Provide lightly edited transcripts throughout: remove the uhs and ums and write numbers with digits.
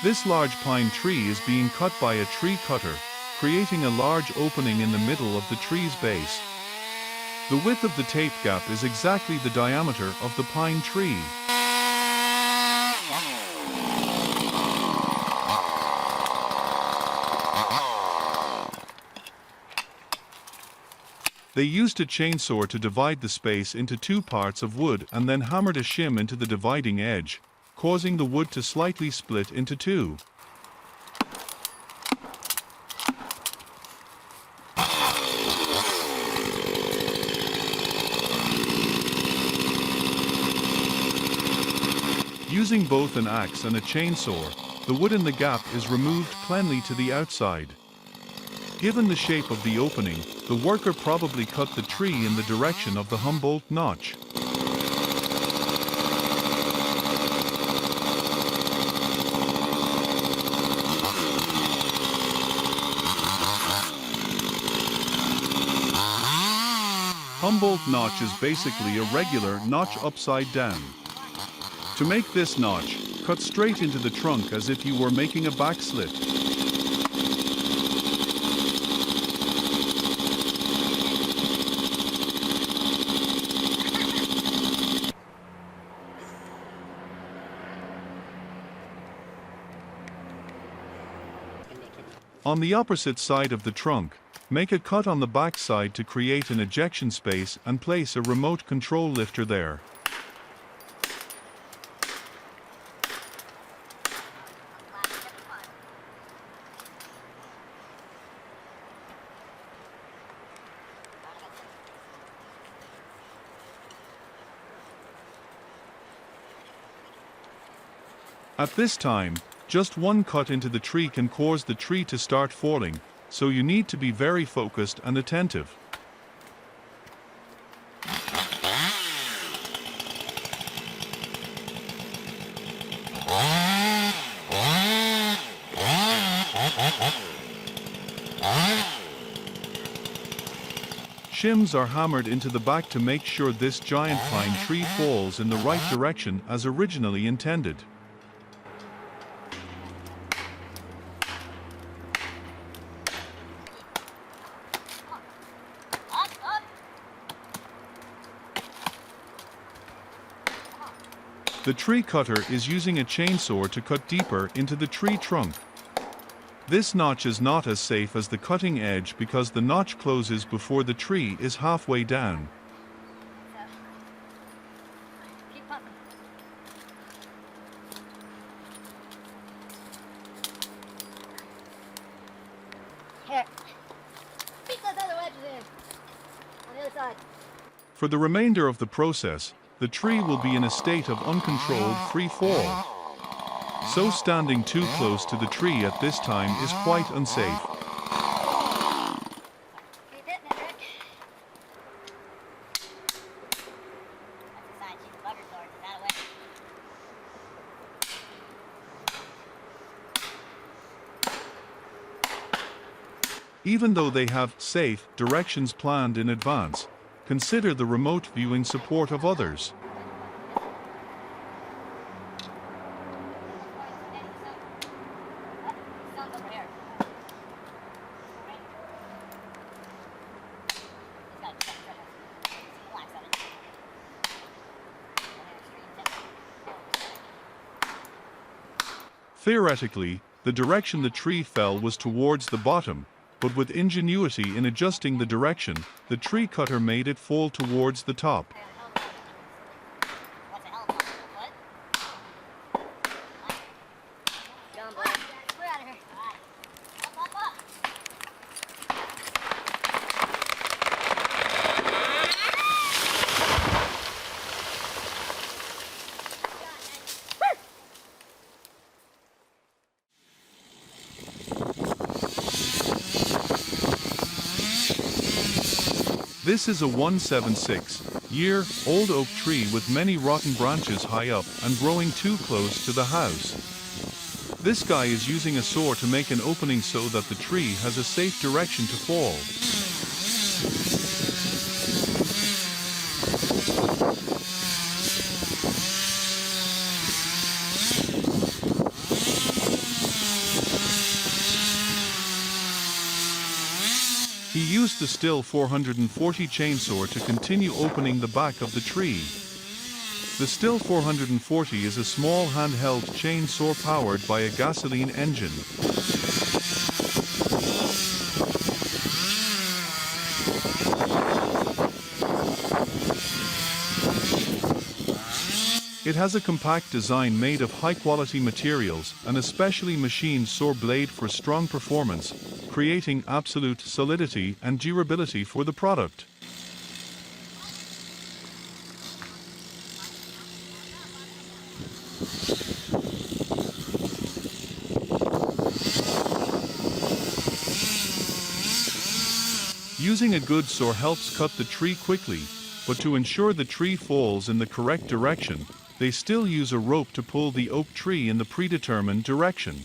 This large pine tree is being cut by a tree cutter, creating a large opening in the middle of the tree's base. The width of the tape gap is exactly the diameter of the pine tree. They used a chainsaw to divide the space into two parts of wood and then hammered a shim into the dividing edge, causing the wood to slightly split into two. Using both an axe and a chainsaw, the wood in the gap is removed cleanly to the outside. Given the shape of the opening, the worker probably cut the tree in the direction of the Humboldt notch. Humboldt notch is basically a regular notch upside down. To make this notch, cut straight into the trunk as if you were making a back slit. On the opposite side of the trunk, make a cut on the back side to create an ejection space and place a remote control lifter there. At this time, just one cut into the tree can cause the tree to start falling, so you need to be very focused and attentive. Shims are hammered into the back to make sure this giant pine tree falls in the right direction as originally intended. The tree cutter is using a chainsaw to cut deeper into the tree trunk. This notch is not as safe as the cutting edge because the notch closes before the tree is halfway down. For the remainder of the process, the tree will be in a state of uncontrolled free fall. So standing too close to the tree at this time is quite unsafe. Even though they have safe directions planned in advance, consider the remote viewing support of others. Theoretically, the direction the tree fell was towards the bottom, but with ingenuity in adjusting the direction, the tree cutter made it fall towards the top. This is a 176-year-old oak tree with many rotten branches high up and growing too close to the house. This guy is using a saw to make an opening so that the tree has a safe direction to fall. the Stihl 440 chainsaw to continue opening the back of the tree. The Stihl 440 is a small handheld chainsaw powered by a gasoline engine. It has a compact design made of high-quality materials and a specially machined saw blade for strong performance, creating absolute solidity and durability for the product. Using a good saw helps cut the tree quickly, but to ensure the tree falls in the correct direction, they still use a rope to pull the oak tree in the predetermined direction.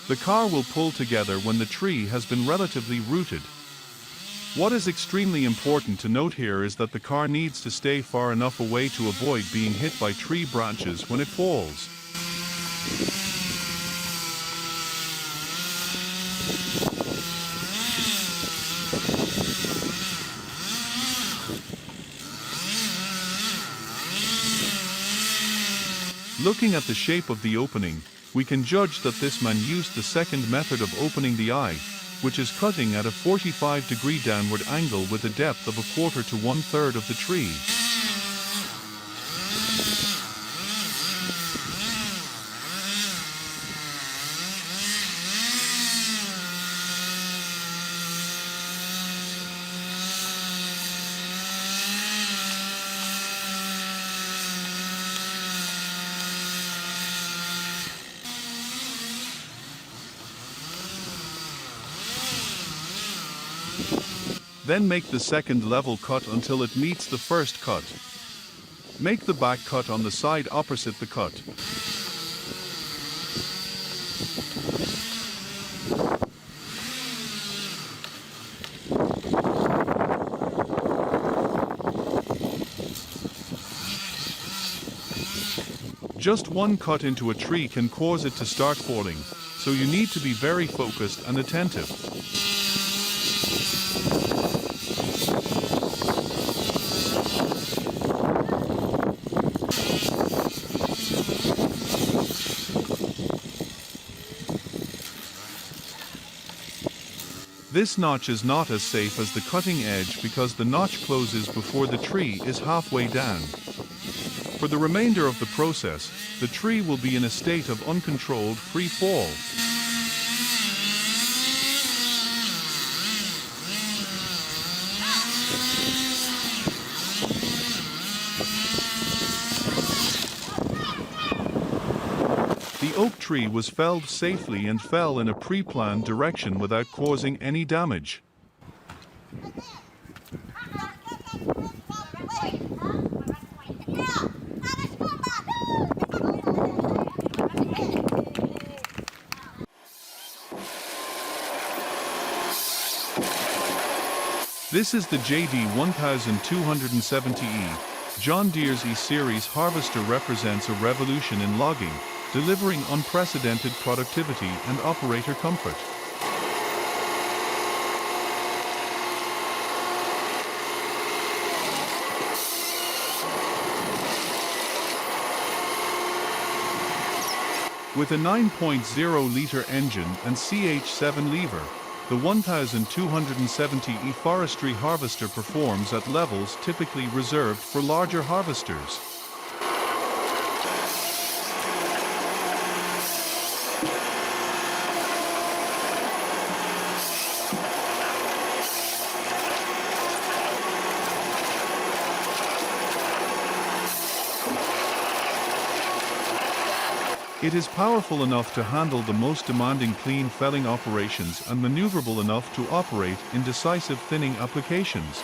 The car will pull together when the tree has been relatively rooted. What is extremely important to note here is that the car needs to stay far enough away to avoid being hit by tree branches when it falls. Looking at the shape of the opening, we can judge that this man used the second method of opening the eye, which is cutting at a 45-degree downward angle with a depth of 1/4 to 1/3 of the tree. Then make the second level cut until it meets the first cut. Make the back cut on the side opposite the cut. Just one cut into a tree can cause it to start falling, so you need to be very focused and attentive. This notch is not as safe as the cutting edge because the notch closes before the tree is halfway down. For the remainder of the process, the tree will be in a state of uncontrolled free fall. The oak tree was felled safely and fell in a pre-planned direction without causing any damage. This is the JD 1270E. John Deere's E-Series harvester represents a revolution in logging, delivering unprecedented productivity and operator comfort. With a 9.0-liter engine and CH7 lever, the 1270E forestry harvester performs at levels typically reserved for larger harvesters. It is powerful enough to handle the most demanding clean felling operations and maneuverable enough to operate in decisive thinning applications.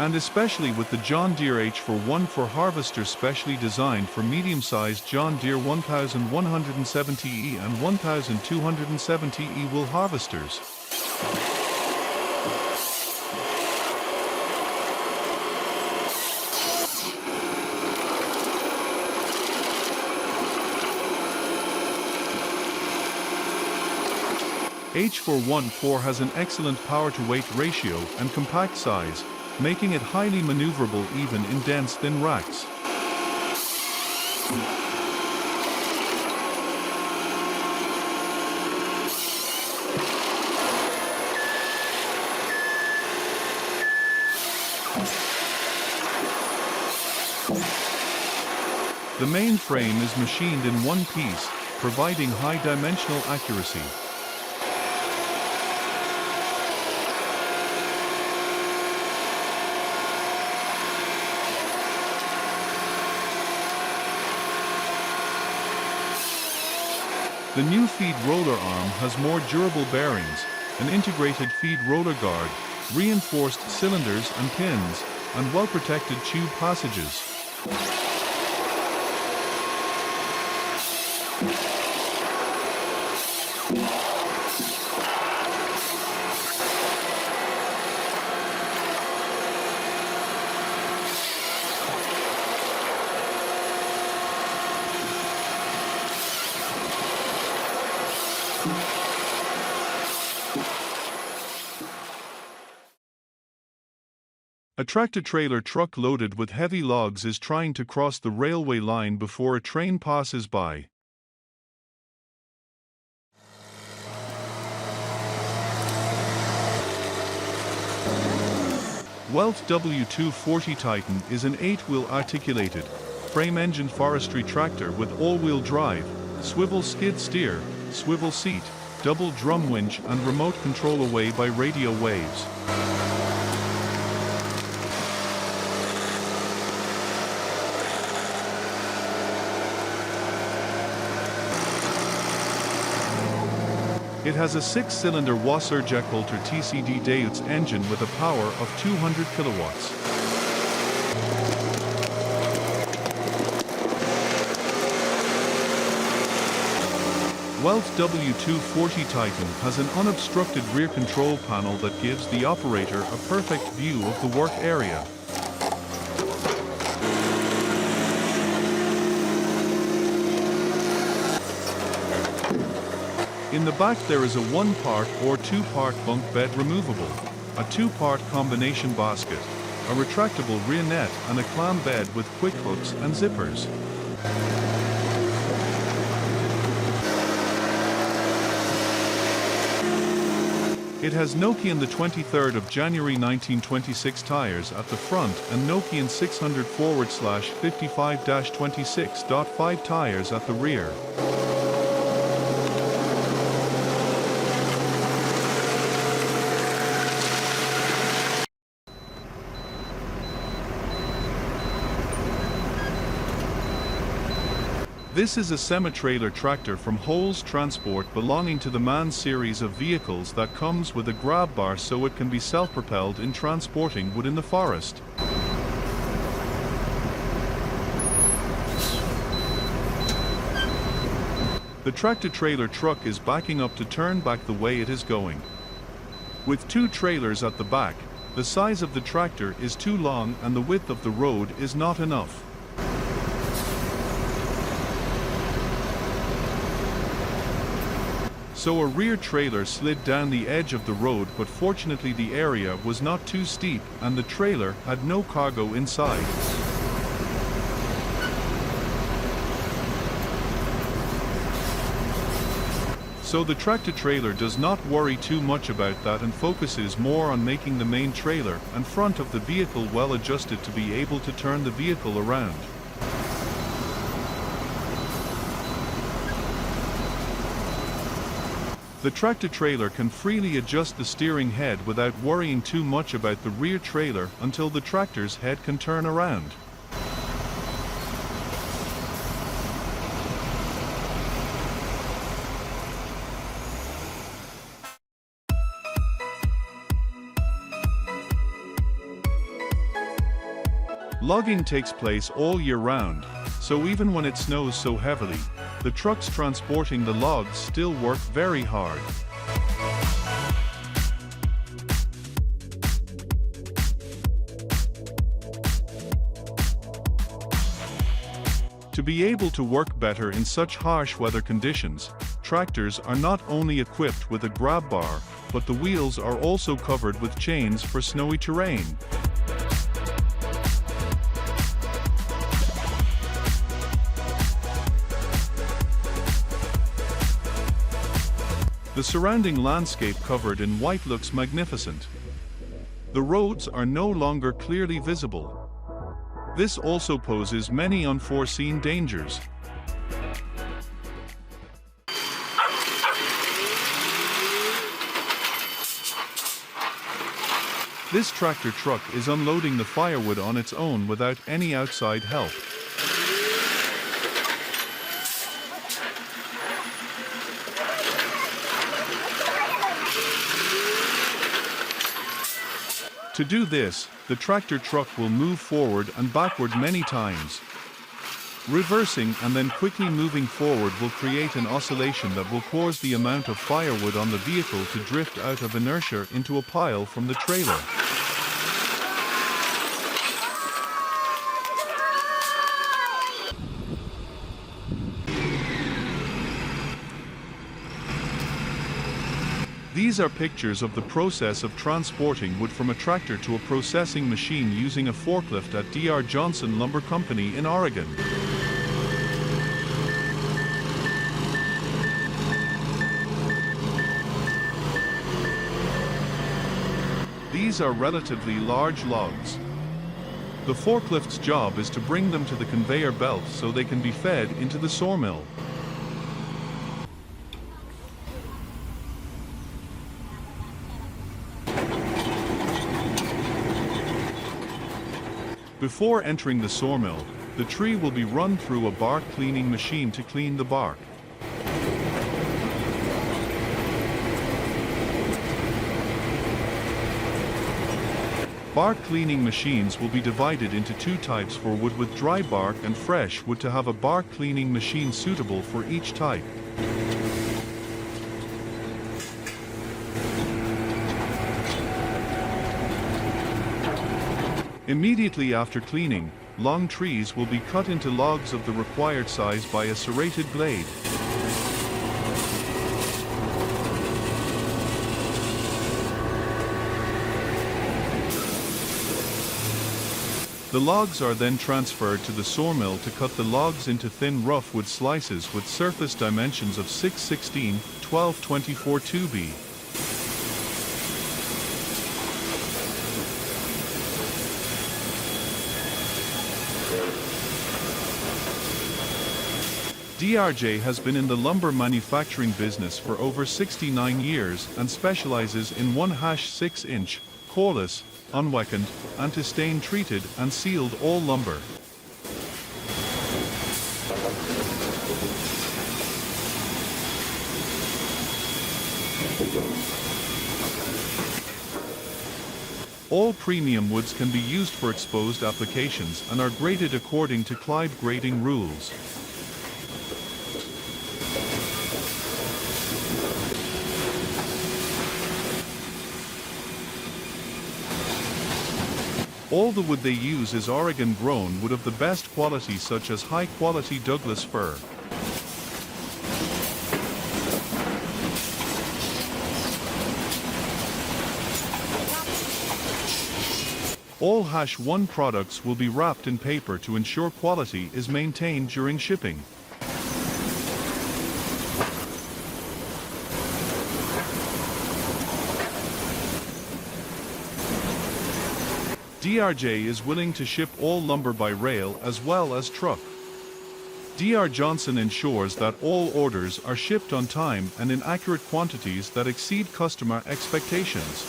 And especially with the John Deere H41 harvester specially designed for medium-sized John Deere 1170E and 1270E wool harvesters. H414 has an excellent power-to-weight ratio and compact size, making it highly maneuverable even in dense thin racks. The main frame is machined in one piece, providing high dimensional accuracy. The new feed roller arm has more durable bearings, an integrated feed roller guard, reinforced cylinders and pins, and well-protected tube passages. A tractor-trailer truck loaded with heavy logs is trying to cross the railway line before a train passes by. Welt W240 Titan is an 8-wheel articulated, frame-engined forestry tractor with all-wheel drive, swivel skid steer, swivel seat, double drum winch and remote control away by radio waves. It has a 6-cylinder Wasserjackolter TCD Deutz engine with a power of 200 kilowatts. Welt W240 Titan has an unobstructed rear control panel that gives the operator a perfect view of the work area. In the back there is a 1-part or 2-part bunk bed removable, a 2-part combination basket, a retractable rear net and a clam bed with quick hooks and zippers. It has Nokian the 23rd of January 1926 tires at the front and Nokian 600/55-26.5 tires at the rear. This is a semi-trailer tractor from Holes Transport belonging to the MAN series of vehicles that comes with a grab bar so it can be self-propelled in transporting wood in the forest. The tractor-trailer truck is backing up to turn back the way it is going. With 2 trailers at the back, the size of the tractor is too long and the width of the road is not enough. So a rear trailer slid down the edge of the road, but fortunately the area was not too steep and the trailer had no cargo inside. So the tractor trailer does not worry too much about that and focuses more on making the main trailer and front of the vehicle well adjusted to be able to turn the vehicle around. The tractor-trailer can freely adjust the steering head without worrying too much about the rear trailer until the tractor's head can turn around. Logging takes place all year round, so even when it snows so heavily, the trucks transporting the logs still work very hard. To be able to work better in such harsh weather conditions, tractors are not only equipped with a grab bar, but the wheels are also covered with chains for snowy terrain. The surrounding landscape covered in white looks magnificent. The roads are no longer clearly visible. This also poses many unforeseen dangers. This tractor truck is unloading the firewood on its own without any outside help. To do this, the tractor truck will move forward and backward many times. Reversing and then quickly moving forward will create an oscillation that will cause the amount of firewood on the vehicle to drift out of inertia into a pile from the trailer. These are pictures of the process of transporting wood from a tractor to a processing machine using a forklift at Dr. Johnson Lumber Company in Oregon. These are relatively large logs. The forklift's job is to bring them to the conveyor belt so they can be fed into the sawmill. Before entering the sawmill, the tree will be run through a bark cleaning machine to clean the bark. Bark cleaning machines will be divided into two types for wood with dry bark and fresh wood to have a bark cleaning machine suitable for each type. Immediately after cleaning, long trees will be cut into logs of the required size by a serrated blade. The logs are then transferred to the sawmill to cut the logs into thin rough wood slices with surface dimensions of 6/16, 12/24 2B. DRJ has been in the lumber manufacturing business for over 69 years and specializes in 1/6-inch, coreless, unweckened, anti-stain treated and sealed all lumber. All premium woods can be used for exposed applications and are graded according to Clive grading rules. All the wood they use is Oregon-grown wood of the best quality, such as high-quality Douglas fir. All #1 products will be wrapped in paper to ensure quality is maintained during shipping. DRJ is willing to ship all lumber by rail as well as truck. Dr. Johnson ensures that all orders are shipped on time and in accurate quantities that exceed customer expectations.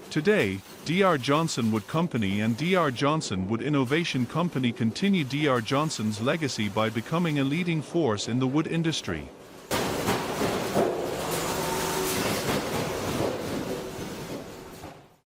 Today, Dr. Johnson Wood Company and Dr. Johnson Wood Innovation Company continue Dr. Johnson's legacy by becoming a leading force in the wood industry.